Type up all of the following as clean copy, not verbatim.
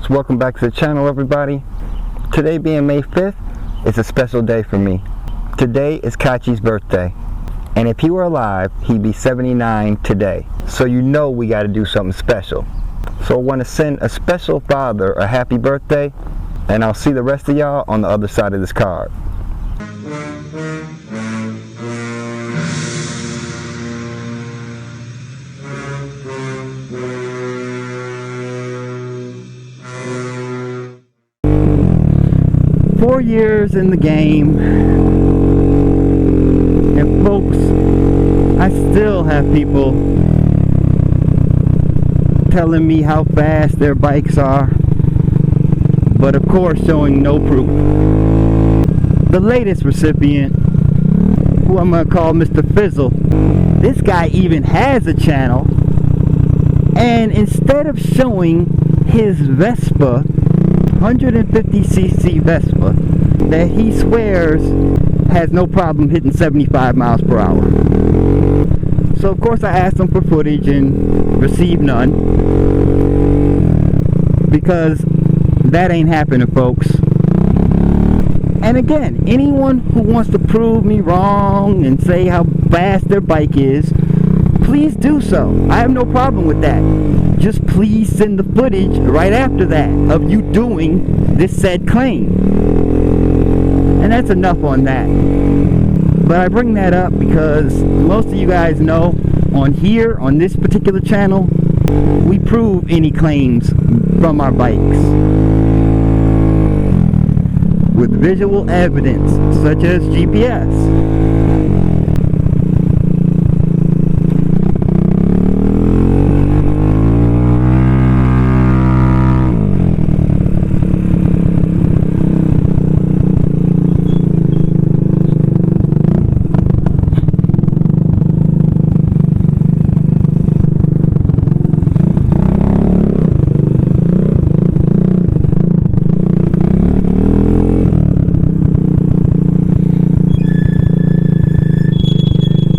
folks, welcome back to the channel everybody. Today being May 5th, it's a special day for me. Today is Kachi's birthday, and if he were alive, he'd be 79 today. So you know we got to do something special. So I want to send a special father a happy birthday, and I'll see the rest of y'all on the other side of this card. Four years in the game, and folks, I still have people telling me how fast their bikes are, but of course showing no proof. The latest recipient, who I'm going to call Mr. Fizzle, this guy even has a channel, and instead of showing his Vespa, 150cc Vespa, that he swears has no problem hitting 75 miles per hour. So of course I asked him for footage and received none, because that ain't happening, folks. And again, anyone who wants to prove me wrong and say how fast their bike is, please do so. I have no problem with that. Just please send the footage right after that of you doing this said claim. And that's enough on that. But I bring that up because most of you guys know on here, on this particular channel, we prove any claims from our bikes with visual evidence such as GPS.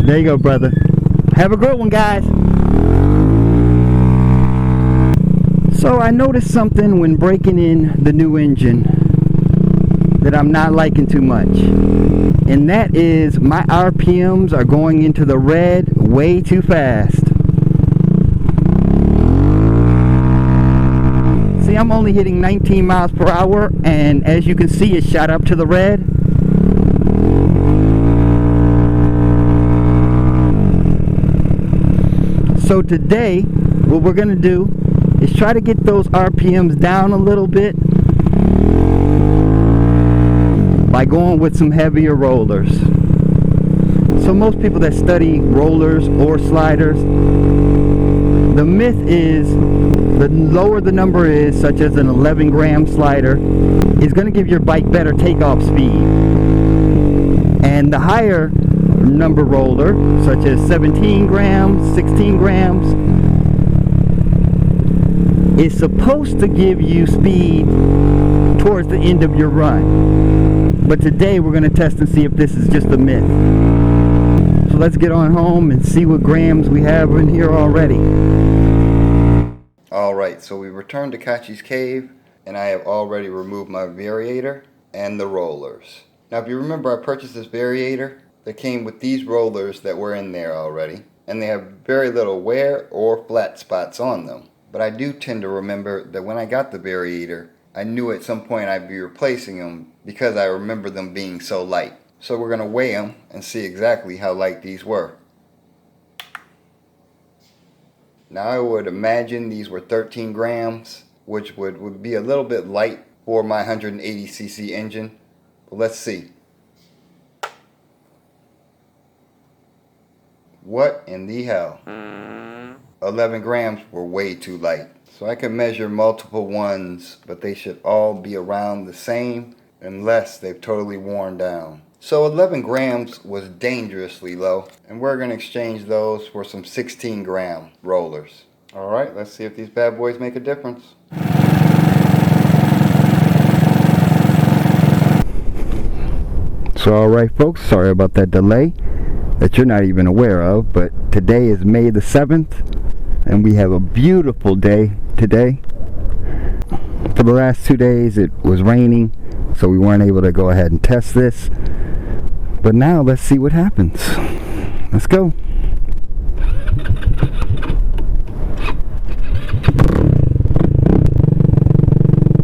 There you go, brother. Have a good one, guys. So I noticed something when breaking in the new engine that I'm not liking too much. And that is my RPMs are going into the red way too fast. See, I'm only hitting 19 miles per hour, and as you can see, it shot up to the red. So today, what we're going to do is try to get those RPMs down a little bit by going with some heavier rollers. So most people that study rollers or sliders, the myth is the lower the number is, such as an 11 gram slider, is going to give your bike better takeoff speed. And the higher number roller, such as 17 grams, 16 grams, is supposed to give you speed towards the end of your run. But today we're going to test and see if this is just a myth. So let's get on home and see what grams we have in here already. Alright, so we returned to Kachi's cave, and I have already removed my Variator and the rollers. Now if you remember, I purchased this Variator that came with these rollers that were in there already, and they have very little wear or flat spots on them. But I do tend to remember that when I got the Variator, I knew at some point I'd be replacing them because I remember them being so light. So we're going to weigh them and see exactly how light these were. Now I would imagine these were 13 grams, which would be a little bit light for my 180cc engine. But let's see. What in the hell? 11 grams were way too light. So I can measure multiple ones, but they should all be around the same unless they've totally worn down. So 11 grams was dangerously low, and we're going to exchange those for some 16 gram rollers. Alright, let's see if these bad boys make a difference. So alright folks, sorry about that delay that you're not even aware of, but today is May the 7th, and we have a beautiful day today. For the last 2 days it was raining, so we weren't able to go ahead and test this. But now let's see what happens. Let's go.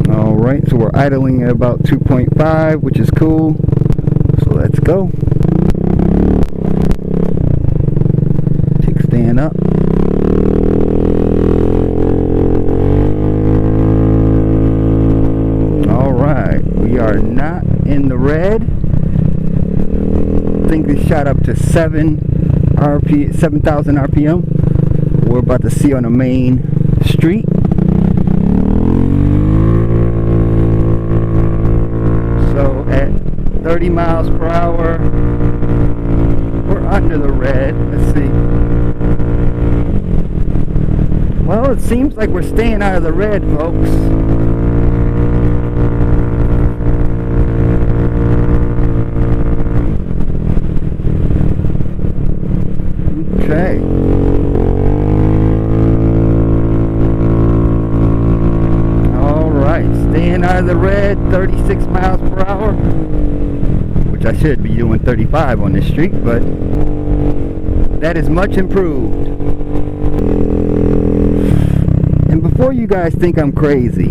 Alright, so we're idling at about 2.5, which is cool. So let's go. Kickstand up. Alright, we are not in the red. I think we shot up to 7,000 RPM. We're about to see on the main street. So at 30 miles per hour, we're under the red. Let's see. Well, it seems like we're staying out of the red, folks. Okay. Alright, staying out of the red, 36 miles per hour, which I should be doing 35 on this street, but that is much improved. And before you guys think I'm crazy,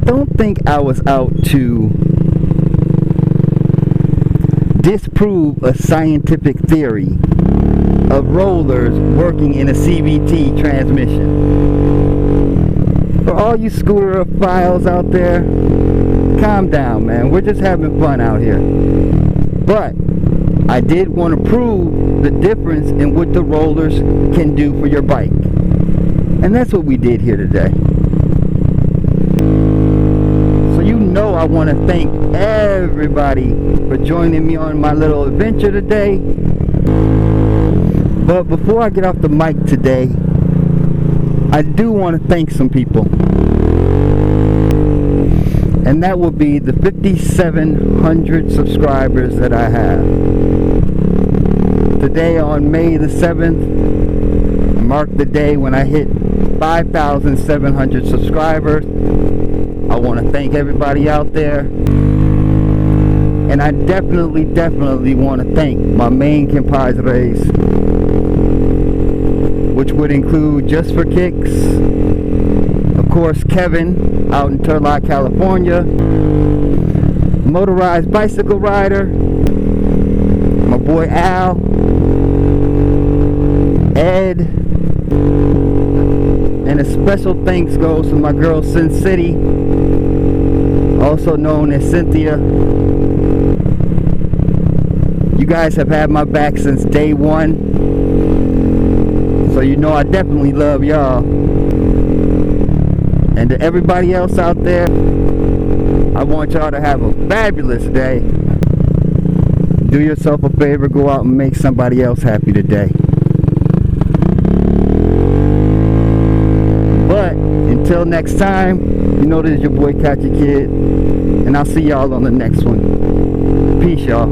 don't think I was out to disprove a scientific theory of rollers working in a CVT transmission. For all you scooter files out there, calm down, man. We're just having fun out here. But I did want to prove the difference in what the rollers can do for your bike. And that's what we did here today. So you know I want to thank everybody for joining me on my little adventure today. But before I get off the mic today, I do want to thank some people. And that will be the 5,700 subscribers that I have. Today on May the 7th marked the day when I hit 5,700 subscribers. I want to thank everybody out there. And I definitely want to thank my main compadres, which would include Just for Kicks, of course Kevin out in Turlock, California, Motorized Bicycle Rider, my boy Al, Ed, and a special thanks goes to my girl Sin City, also known as Cynthia. You guys have had my back since day one, so you know I definitely love y'all. And to everybody else out there, I want y'all to have a fabulous day. Do yourself a favor, go out and make somebody else happy today. But until next time, you know this is your boy Catchy Kid, and I'll see y'all on the next one. Peace, y'all.